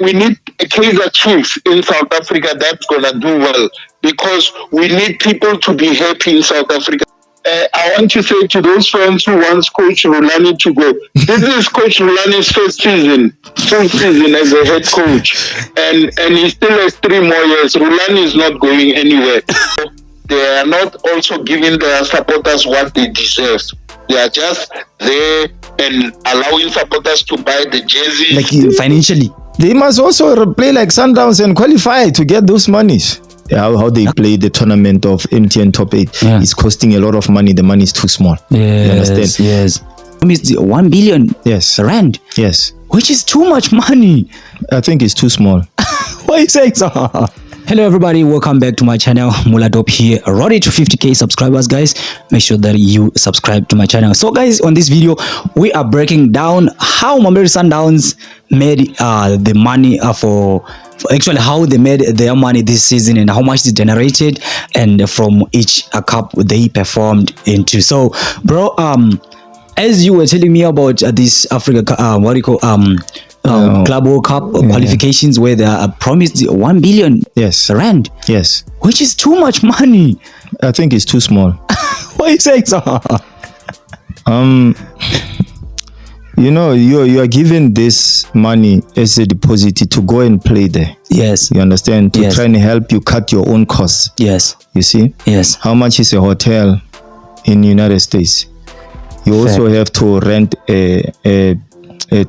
we need a Kaizer Chiefs in South Africa that's gonna do well, because we need people to be happy in South Africa. I want to say to those fans who wants Coach Rulani to go, this is Coach Rulani's first season, full season as a head coach, and he still has 3 more years. Rulani is not going anywhere. They are not also giving their supporters what they deserve. They are just there and allowing supporters to buy the jerseys. Like financially. They must also play like Sundowns and qualify to get those monies. How they play the tournament of MTN Top 8 is costing a lot of money. The money is too small. Yes, you understand? Yes. It's 1 billion rand. Yes. Which is too much money. I think it's too small. Why are you saying so? Hello everybody, welcome back to my channel. Muladop here, already to 50k subscribers, guys. Make sure that you subscribe to my channel. So guys, on this video we are breaking down how Mamelodi Sundowns made the money for actually how they made their money this season and how much they generated, and from each cup they performed into. So bro, as you were telling me about this Africa Club World Cup qualifications, where they are promised 1 billion rand. Yes. Which is too much money. I think it's too small. Why are you saying so? You know, you are given this money as a deposit to go and play there. Yes. You understand? To try and help you cut your own costs. Yes. You see? Yes. How much is a hotel in the United States? You also have to rent a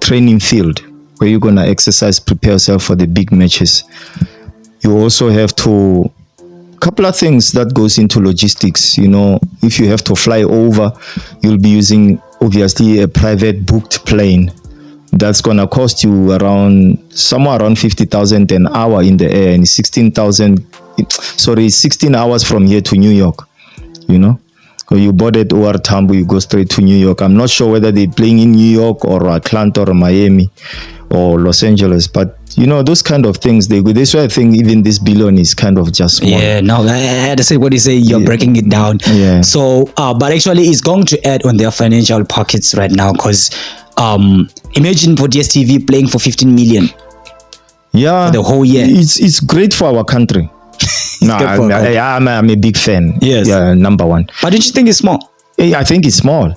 training field where you're going to exercise, prepare yourself for the big matches. You also have to, couple of things that goes into logistics. You know, if you have to fly over, you'll be using obviously a private booked plane. That's going to cost you somewhere around 50,000 an hour in the air, and 16 hours from here to New York, you know. So you boarded OR Tambo, you go straight to New York. I'm not sure whether they're playing in New York or Atlanta or Miami or Los Angeles, but you know, those kind of things, this why I think even this billion is kind of just small. Yeah, no, I had to say what you say, you're breaking it down. Yeah. So, but actually it's going to add on their financial pockets right now, because imagine for DSTV playing for 15 million. Yeah. For the whole year. It's great for our country. I'm a big fan. Yes. Yeah, number one. But don't you think it's small? I think it's small.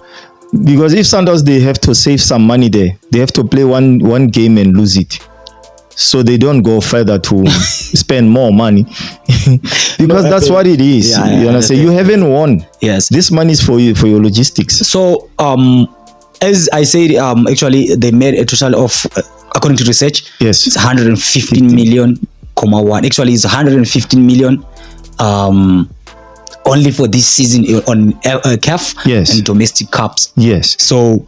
Because if Sundowns, they have to save some money there. They have to play one game and lose it. So they don't go further to spend more money. Because that's what it is. Yeah, you understand? You haven't won. Yes. This money is for you, for your logistics. So, as I said, actually, they made a total of, according to research, it's 115 million, actually, it's 115 million only for this season on CAF and domestic cups. Yes. So,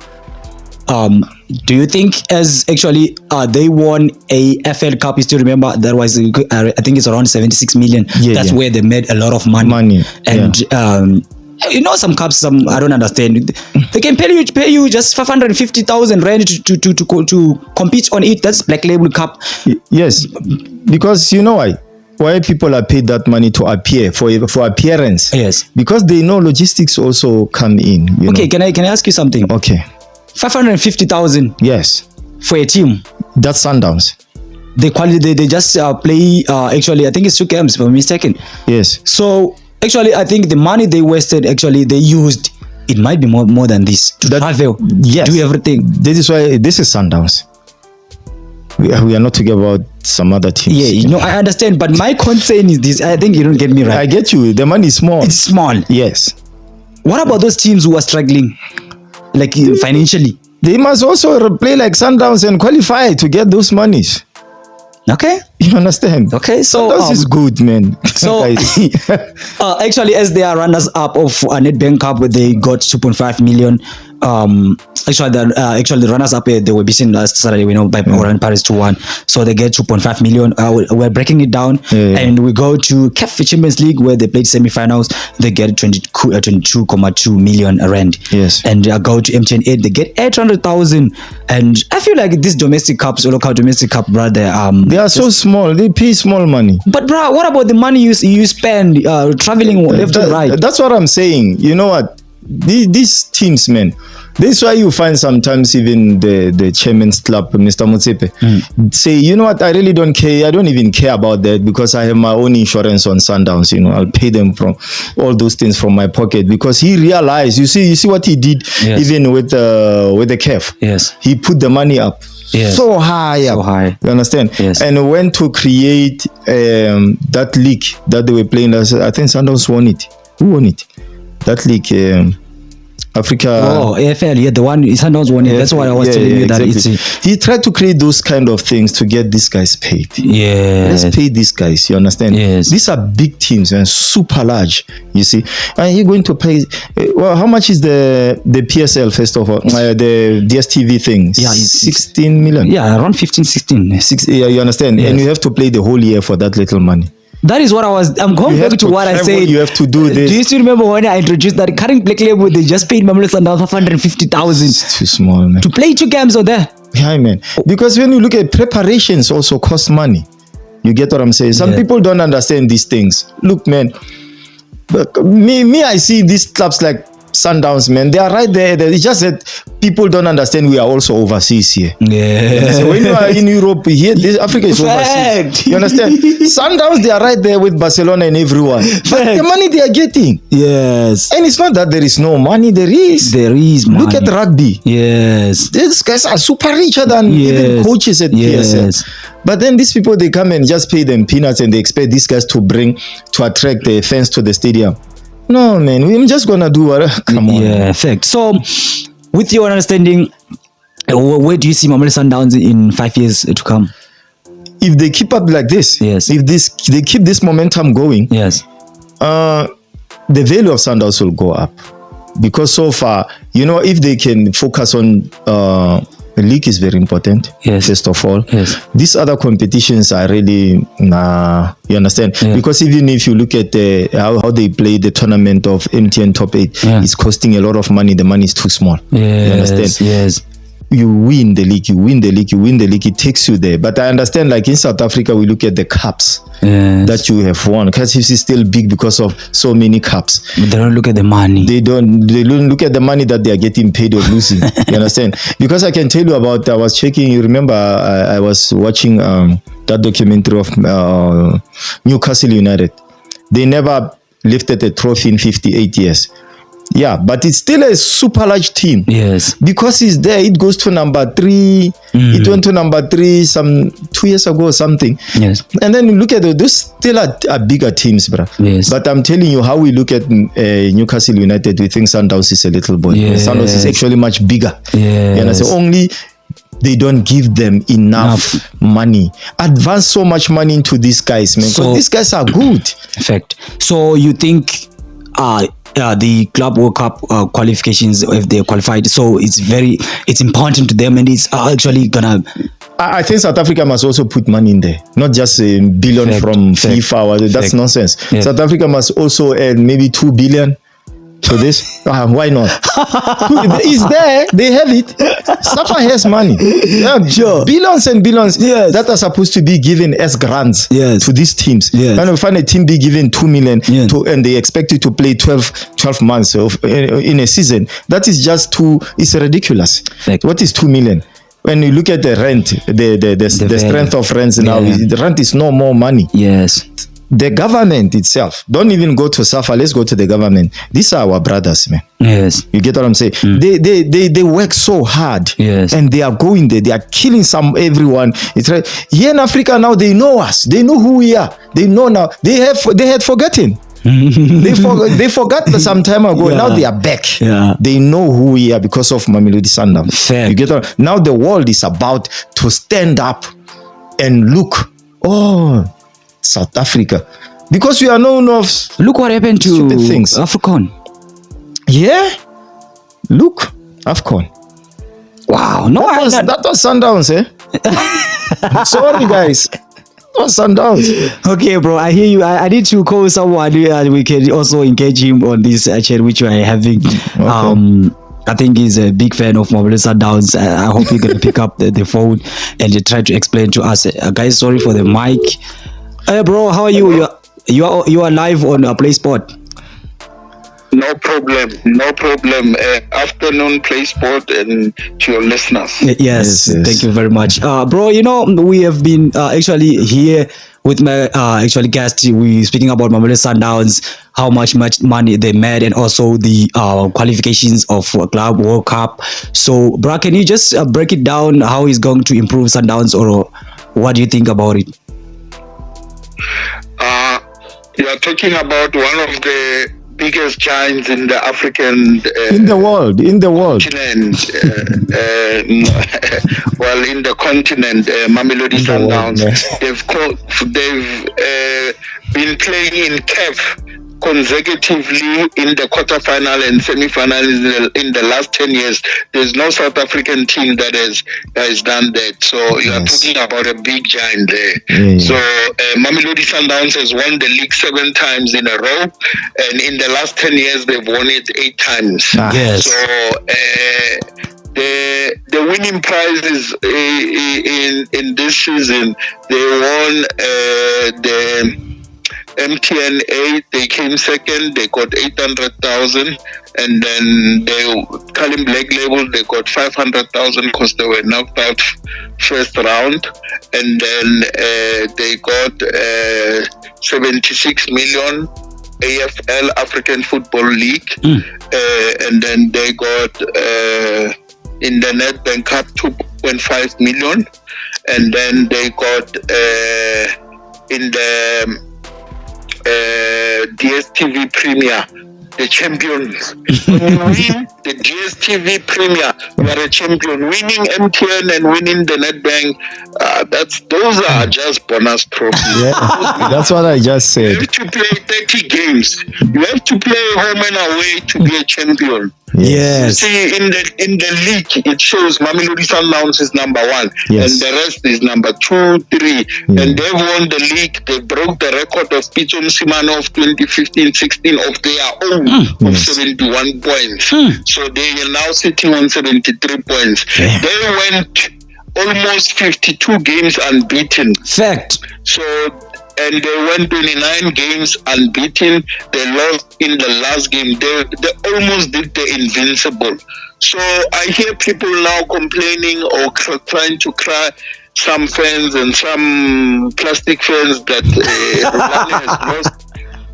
do you think, as actually they won a FL Cup, you still remember that was, I think it's around 76 million. That's where they made a lot of money. And you know, some cups, I don't understand. They can pay you just 550,000 rand to compete on it. That's Black Label Cup. Yes, because you know why people are paid that money to appear for appearance. Yes, because they know logistics also come in. Okay, can I ask you something? Okay, 550,000. Yes, for a team. That's Sundowns. They just play. Actually, I think it's 2 games, if I'm mistaken. Yes. So actually, I think the money they wasted, actually they used, it might be more than this to travel. Yes. Do everything. This is why this is Sundowns. We are not talking about some other teams. Yeah, you know, I understand, but my concern is this. I think you don't get me right. I get you. The money is small. It's small. Yes. What about those teams who are struggling, like financially? They must also play like Sundowns and qualify to get those monies. Okay, you understand? Okay, so this is good, man. So actually, as they are runners up of Nedbank Cup, where they got 2.5 million. Actually the runners up, they were beaten last Saturday, you know, by Orlando Paris 2-1. So they get 2.5 million. We're breaking it down, and we go to CAF Champions League, where they played semi-finals. They get 22.2 million rand. Yes. And go to MTN 8, they get 800,000. And I feel like these domestic cups, or local domestic cup, brother, they are so small. They pay small money. But bro, what about the money you spend traveling left and right? That's what I'm saying. You know what? These teams, man. This is why you find sometimes even the chairman's club, Mr. Motsepe, say, you know what, I really don't care. I don't even care about that because I have my own insurance on Sundowns. You know, I'll pay them from all those things from my pocket, because he realized, you see what he did, even with the CAF. Yes. He put the money up. Yes. So high up. So high. You understand? Yes. And went to create that league that they were playing. I think Sundowns won it. Who won it? That league, Africa. Oh, AFL, yeah, the one Sundowns won it. That's what I was telling you. That exactly. He tried to create those kind of things to get these guys paid. Yeah, let's pay these guys. You understand? Yes. These are big teams and super large. You see, and you're going to pay. Well, how much is the PSL first of all? The DSTV thing. Yeah, 16 million. Yeah, around 15, 16. Yeah, you understand? Yes. And you have to play the whole year for that little money. That is what I'm going back to what I said. You have to do this. Do you still remember when I introduced that current black label? They just paid Mamelodi Sundowns 550,000. It's too small, man. To play 2 games on there. Yeah, man. Because when you look at preparations, also cost money. You get what I'm saying? Some people don't understand these things. Look, man. But me, I see these clubs like Sundowns, man. They are right there. It's just that people don't understand we are also overseas here. Yeah. So when you are in Europe, here, Africa is overseas. You understand? Sundowns, they are right there with Barcelona and everyone. But the money they are getting. Yes. And it's not that there is no money. There is. There is money. Look at rugby. Yes. These guys are super richer than even coaches at PSL. But then these people, they come and just pay them peanuts and they expect these guys to attract the fans to the stadium. No, man, we're just gonna do what? Come on. Yeah, fact. So, with your understanding, where do you see Mamelodi Sundowns in 5 years to come? If they keep up like this, if they keep this momentum going, the value of Sundowns will go up. Because so far, you know, if they can focus on the league is very important. First of all, these other competitions are really you understand? Because even if you look at how they play the tournament of MTN Top 8, it's costing a lot of money. The money is too small. You understand? You win the league, it takes you there. But I understand, like in South Africa, we look at the cups that you have won. Kaizer Chiefs is still big because of so many cups. But they don't look at the money. They don't look at the money that they are getting paid or losing. You understand? Because I can tell you about, I was checking, you remember, I was watching that documentary of Newcastle United. They never lifted a trophy in 58 years. Yeah, but it's still a super large team. Because it's there, it goes to number 3. It went to number 3 some 2 years ago or something. And then you look at those still are bigger teams, bro. But I'm telling you, how we look at Newcastle United, we think Sundowns is a little boy. Sundowns is actually much bigger. And so only they don't give them enough money. Advance so much money into these guys, man. So these guys are good. Fact. So you think the Club World Cup qualifications, if they're qualified, so it's important to them, and it's actually gonna. I think South Africa must also put money in there, not just a billion from FIFA. That's nonsense. South Africa must also add maybe 2 billion to this. Why not? It's there. They have it. SAFA has money. Billions and billions that are supposed to be given as grants to these teams. And we find a team be given 2 million and they expect you to play 12 months in a season. That is just it's ridiculous. What is 2 million? When you look at the rent, the strength of rents now, the rent is no more money. The government itself, don't even go to SAFA, let's go to the government. These are our brothers, man. You get what I'm saying? They work so hard and they are going there, they are killing everyone. It's right here in Africa now. They know us, they know who we are, they know now. They had forgotten. they forgot some time ago. Now they are back. They know who we are because of Mamelodi Sundowns. You get what? Now the world is about to stand up and look. South Africa, because we are known of. Look what happened to things. AFCON. Look, AFCON. Wow, no, that was Sundowns, eh? Sorry, guys. That was Sundowns. Okay, bro, I hear you. I need to call someone. We can also engage him on this chat which we are having. I think he's a big fan of Mamelodi Sundowns. I hope you're gonna pick up the phone and try to explain to us. Guys, sorry for the mic. Hey bro, how are you? You are live on Play Sport. No problem. No problem. Afternoon play sport and to your listeners. Yes, Yes. thank you very much, bro. You know, we have been actually here with my actually guest. We speaking about Mamelodi Sundowns, how much money they made, and also the qualifications of Club World Cup. So, bro, can you just break it down? How is going to improve Sundowns, or what do you think about it? You are talking about one of the biggest giants in the African In the world. continent. Well, in the continent, Mamelodi In the world, Sundowns. man. They've been playing in CAF consecutively in the quarterfinal and semi-final in the last 10 years. There's no South African team that has done that. So you are Yes. talking about a big giant there. Yeah. So Mamelodi Sundowns has won the league 7 times in a row, and in the last 10 years they've won it 8 times. Ah. Yes. So the winning prizes in this season, they won the MTN 8, they came second, they got 800,000, and then they Kalim Black Label, they got 500,000 because they were knocked out first round, and then they got 76 million AFL African Football League, and then they got in the Nedbank Cup 2.5 million, and then they got in the DSTV Premier, the champions. When you win the DSTV Premier, you are a champion. Winning MTN and winning the Nedbank, those are just bonus trophies. Yeah. That's what I just You said. have to play 30 games. You have to play home and away to be a champion. Yes. See, in the league, it shows Mamelodi Sundowns is number 1, Yes. and the rest is number 2, 3. And they've won the league. They broke the record of Pichon Simano of 2015-16 of their own of 71 points. So they are now sitting on 73 points. Yeah. They went almost 52 games unbeaten. Fact. So, and they went 29 games unbeaten. They lost in the last game. They almost did the invincible. So I hear people now complaining or trying to cry, some fans and some plastic fans, that Rulani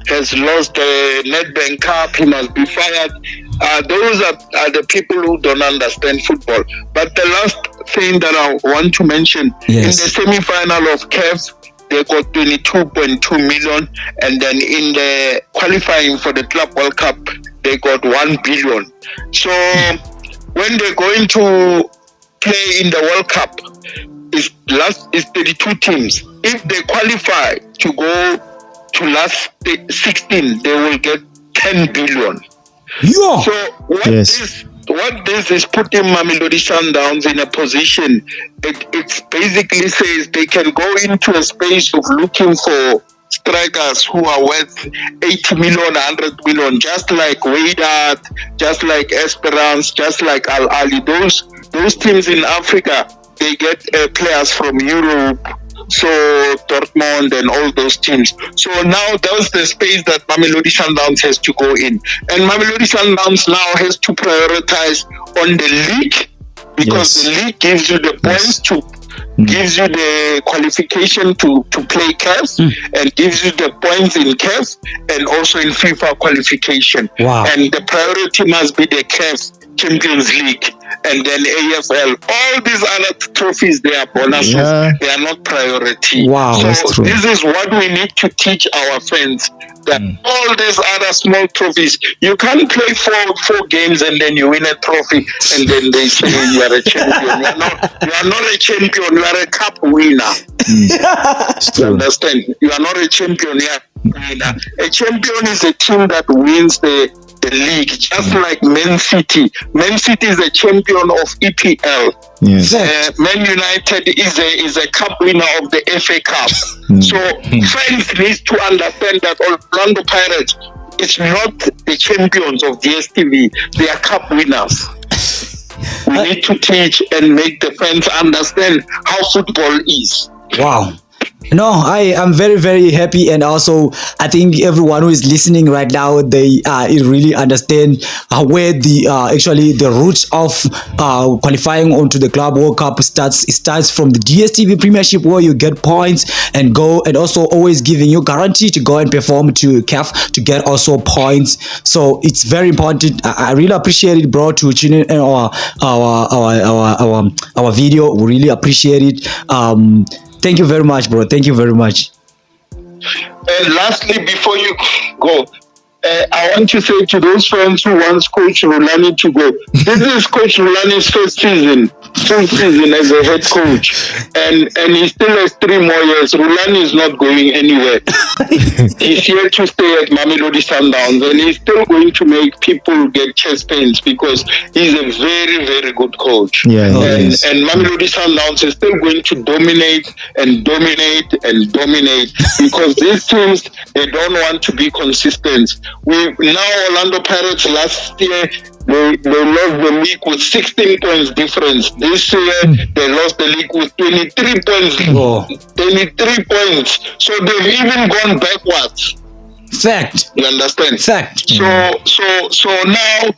has lost the Nedbank Cup. He must be fired. Those are the people who don't understand football. But the last thing that I want to mention, Yes. in the semi-final of CAF, they got 22.2 million, and then in the qualifying for the Club World Cup, they got 1 billion. So when they're going to play in the World Cup, it's 32 teams. If they qualify to go to last 16, they will get 10 billion. Yeah. So what this is putting Mamelodi Sundowns in a position, it basically says they can go into a space of looking for strikers who are worth 80 million, 100 million, just like Wydad, just like Esperance, just like Al Ali. Those teams in Africa, they get players from Europe, so Dortmund and all those teams. So now that's the space that Mamelodi Sundowns has to go in. And Mamelodi Sundowns now has to prioritize on the league, because the league gives you the points to gives you the qualification to play CAF, and gives you the points in CAF and also in FIFA qualification. Wow. And the priority must be the CAF Champions League, and then AFL. All these other trophies, they are bonuses. Yeah. They are not priority. Wow, that's So true. this is what we need to teach our fans, that all these other small trophies, you can't play four games and then you win a trophy and then they say you are a champion. You are not a champion, you are a cup winner. It's You true. understand? You are not a champion, you are a winner. A champion is a team that wins the league, just like Man City. Man City is a champion of EPL. Yes. Man United is a cup winner of the FA Cup. So fans need to understand that Orlando Pirates is not the champions of DSTV. They are cup winners. We need to teach and make the fans understand how football is. Wow. No, I am very, very happy, and also I think everyone who is listening right now, they really understand where the actually the roots of qualifying onto the Club World Cup starts. It starts from the DSTV Premiership, where you get points and go, and also always giving you guarantee to go and perform to CAF to get also points. So it's very important. I really appreciate it, bro, to tune in our video. We really appreciate it. Thank you very much, bro. Thank you very much. And lastly, before you go, I want to say to those fans who wants Coach Rulani to go, this is Coach Rulani's full season as a head coach, and he still has 3 more years. Rulani is not going anywhere. He's here to stay at Mamelodi Sundowns, and he's still going to make people get chest pains because he's a very, very good coach. Yeah, and Mamelodi Sundowns is still going to dominate and dominate and dominate because these teams, they don't want to be consistent. Now Orlando Pirates last year, they lost the league with 16 points difference. This year, they lost the league with 23 points. Oh. 23 points. So they've even gone backwards. Fact. You understand? Fact. So now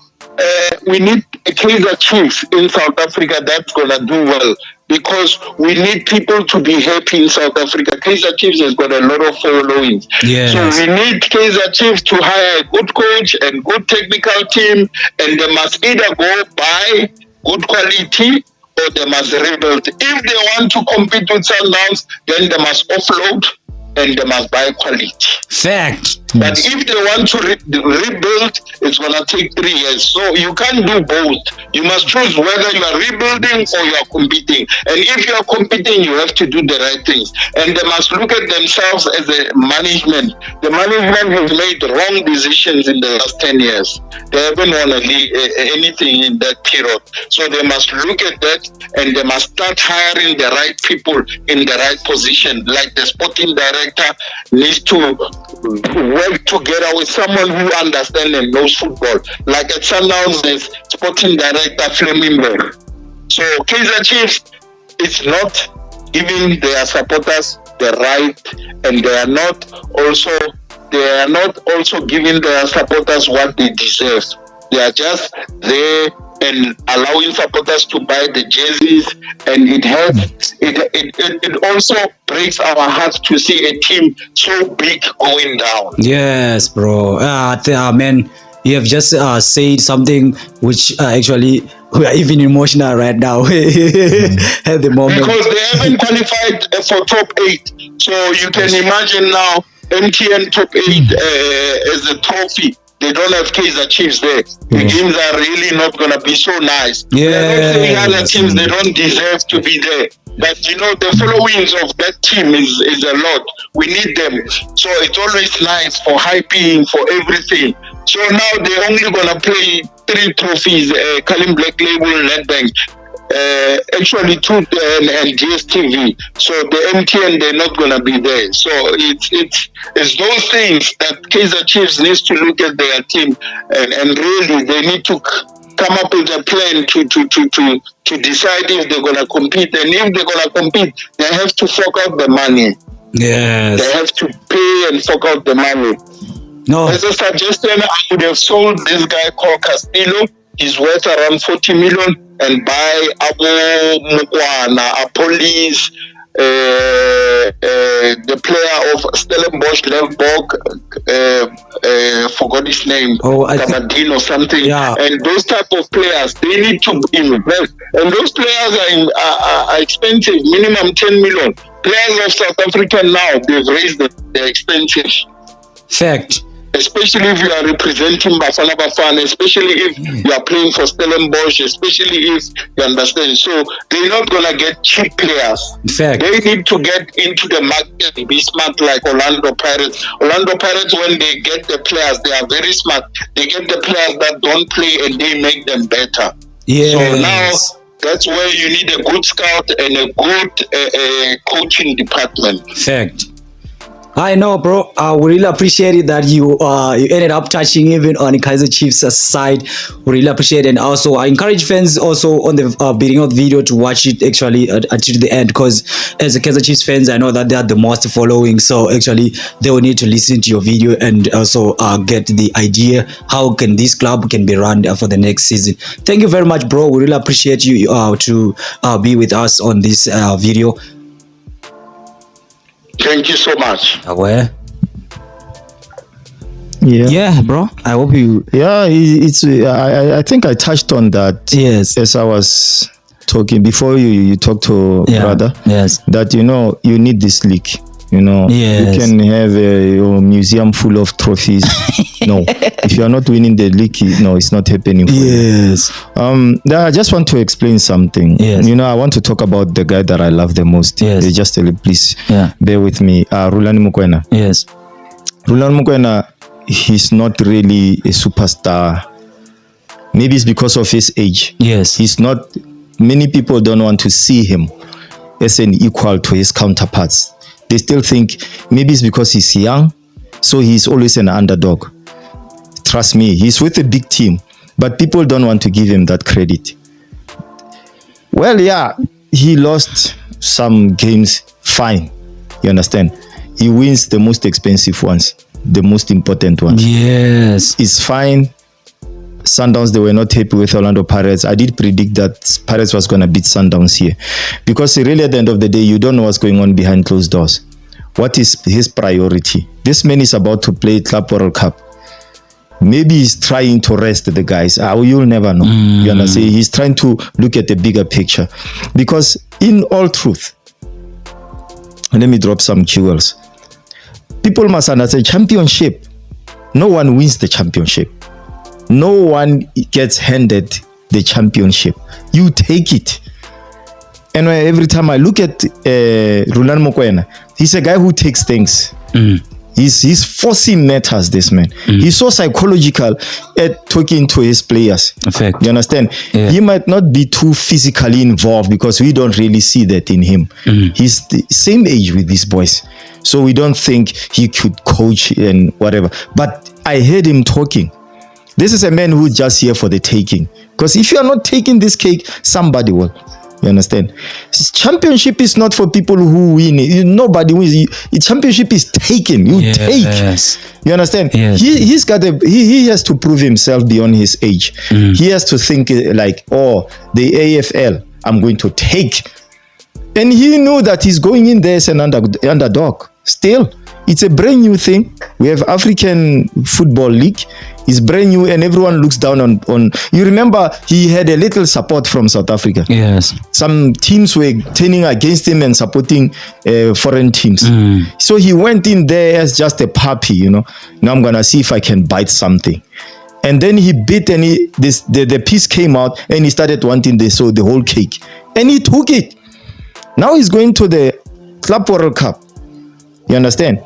we need a Kaizer Chiefs in South Africa that's gonna do well because we need people to be happy in South Africa. Kaizer Chiefs has got a lot of followings. Yes. So we need Kaizer Chiefs to hire a good coach and good technical team, and they must either go buy good quality or they must rebuild. If they want to compete with Sundowns, then they must offload and they must buy quality. Fact. But if they want to rebuild, it's going to take 3 years. So you can't do both. You must choose whether you are rebuilding or you are competing. And if you are competing, you have to do the right things. And they must look at themselves as a management. The management has made wrong decisions in the last 10 years. They haven't won anything in that period. So they must look at that and they must start hiring the right people in the right position. Like the sporting director needs to work together with someone who understands and knows football. Like at Sundowns, there's sporting director Flemingberg. So Kaizer Chiefs is not giving their supporters the right, and they are not also giving their supporters what they deserve. They are just there and allowing supporters to buy the jerseys, and it also breaks our hearts to see a team so big going down. Yes, bro. Man, you have just said something which actually we are even emotional right now at the moment. Because they haven't qualified for top 8. So you can imagine now MTN top 8 as a trophy. They don't have Kaizer Chiefs there. The games are really not going to be so nice. Yeah. They're not saying other teams, they don't deserve to be there. But you know, the followings of that team is a lot. We need them. So it's always nice for hyping, for everything. So now they're only going to play 3 trophies, Kalim Black Label, Nedbank. Actually 2 and DSTV. So the MTN, they're not gonna be there. So it's those things that Kaizer Chiefs needs to look at their team and really they need to come up with a plan to decide if they're gonna compete, and if they're gonna compete, they have to fork out the money. Yes. They have to pay and fork out the money. No. As a suggestion, I would have sold this guy called Castillo. He's worth around 40 million, and buy Abu Mukwana, a police, the player of Stellenbosch, Levborg, forgot his name, Kabadin or something. Yeah. And those type of players, they need to invest. And those players are expensive, minimum 10 million. Players of South Africa now, they've raised the expenses. Fact. Especially if you are representing Bafana Bafana, especially if you are playing for Stellenbosch, especially if you understand. So they're not going to get cheap players. Fact. They need to get into the market and be smart like Orlando Pirates. Orlando Pirates, when they get the players, they are very smart. They get the players that don't play and they make them better. Yes. So now that's where you need a good scout and a good coaching department. Fact. I know, bro. We really appreciate it that you ended up touching even on Kaizer Chiefs side. We really appreciate it, and also I encourage fans also on the beginning of the video to watch it actually until the end, because as a Kaizer Chiefs fans, I know that they are the most following. So actually, they will need to listen to your video and also get the idea how can this club can be run for the next season. Thank you very much, bro. We really appreciate you to be with us on this video. Thank you so much. Aware. Yeah, bro. I hope you. Yeah, it's. I think I touched on that. Yes. As I was talking before, you talked to brother. Yes. That you need this league. Yes. You can have your museum full of trophies. No, if you are not winning the league, no, it's not happening for yes. you. I just want to explain something. Yes. I want to talk about the guy that I love the most. Yes. Just please Yeah. bear with me. Rulani Mokoena. Yes. Rulani Mokoena, he's not really a superstar. Maybe it's because of his age. Yes. He's not. Many people don't want to see him as an equal to his counterparts. They still think maybe it's because he's young, so he's always an underdog. Trust me, he's with a big team, but people don't want to give him that credit. Well, yeah, he lost some games, fine. You understand? He wins the most expensive ones, the most important ones. Yes. It's fine. Sundowns, they were not happy with Orlando Pirates. I did predict that Pirates was going to beat Sundowns here, because really at the end of the day, you don't know what's going on behind closed doors. What is his priority? This man is about to play Club World Cup. Maybe he's trying to rest the guys. You'll never know. You understand? He's trying to look at the bigger picture, because in all truth, let me drop some jewels. People must understand, championship, no one wins the championship. No one gets handed the championship. You take it. And every time I look at Rulani Mokoena, he's a guy who takes things. He's forcing matters, this man. He's so psychological at talking to his players. Perfect. You understand? Yeah. He might not be too physically involved, because we don't really see that in him. He's the same age with these boys, so we don't think he could coach and whatever. But I heard him talking. This is a man who's just here for the taking. Because if you are not taking this cake, somebody will. You understand? Championship is not for people who win. Nobody wins. Championship is taken. You take. You understand? Yes. He's got he has to prove himself beyond his age. He has to think like, oh, the AFL, I'm going to take. And he knew that he's going in there as an underdog. Still, it's a brand new thing. We have African Football League. It's brand new, and everyone looks down on. You remember he had a little support from South Africa. Yes. Some teams were turning against him and supporting foreign teams. So he went in there as just a puppy, Now I'm gonna see if I can bite something. And then he bit, and the piece came out, and he started wanting the whole cake, and he took it. Now he's going to the Club World Cup. You understand?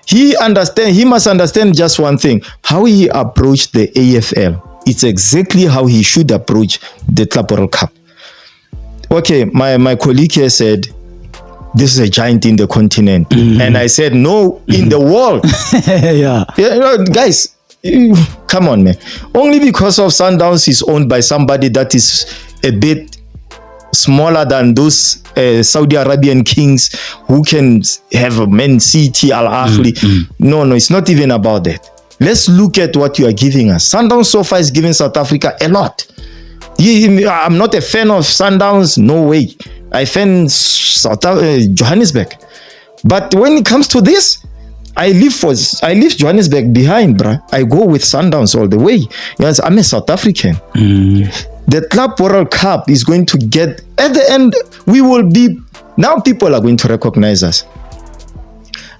He must understand just one thing: how he approached the AFL. It's exactly how he should approach the Club World Cup. Okay, my colleague here said this is a giant in the continent, and I said no, in the world. Guys, come on, man. Only because of Sundowns is owned by somebody that is a bit smaller than those Saudi Arabian kings who can have a Man City, Al Ahly. No, it's not even about that. Let's look at what you are giving us. Sundowns so far is giving South Africa a lot. I'm not a fan of Sundowns, no way. I fan Johannesburg. But when it comes to this, I leave Johannesburg behind, bruh. I go with Sundowns all the way. Yes, I'm a South African. The Club World Cup is going to get, at the end, now people are going to recognize us.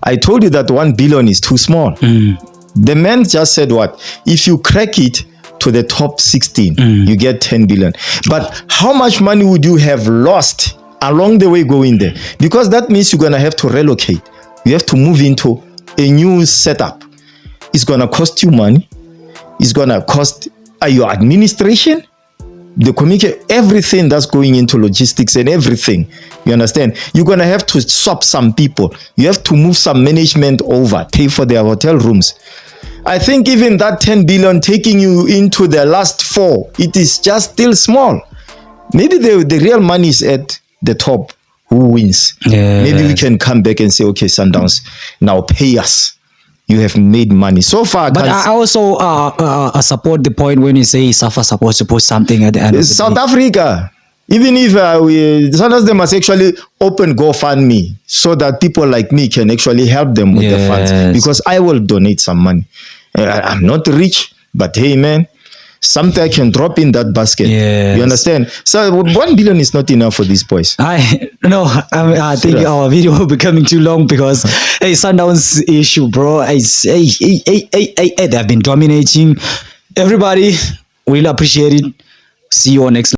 I told you that 1 billion is too small. The man just said what? If you crack it to the top 16, you get 10 billion. But how much money would you have lost along the way going there? Because that means you're going to have to relocate. You have to move into a new setup. It's going to cost you money. It's going to cost your administration. the community, everything that's going into logistics and everything. You understand? You're gonna have to swap some people. You have to move some management over, pay for their hotel rooms. I think even that 10 billion taking you into the last 4, it is just still small. Maybe the real money is at the top. Who wins? Yes. Maybe we can come back and say, okay, Sundowns, now pay us. You have made money so far. But I also support the point when you say SAFA supposed to put something at the end of the South day. Africa, even if sometimes they must actually open GoFundMe so that people like me can actually help them with the funds, because I will donate some money. I'm not rich, but hey man, something I can drop in that basket. You understand? So 1 billion is not enough for these boys. I think our video will be coming too long because hey, Sundowns issue, bro. They have been dominating. Everybody, really appreciate it. See you on next.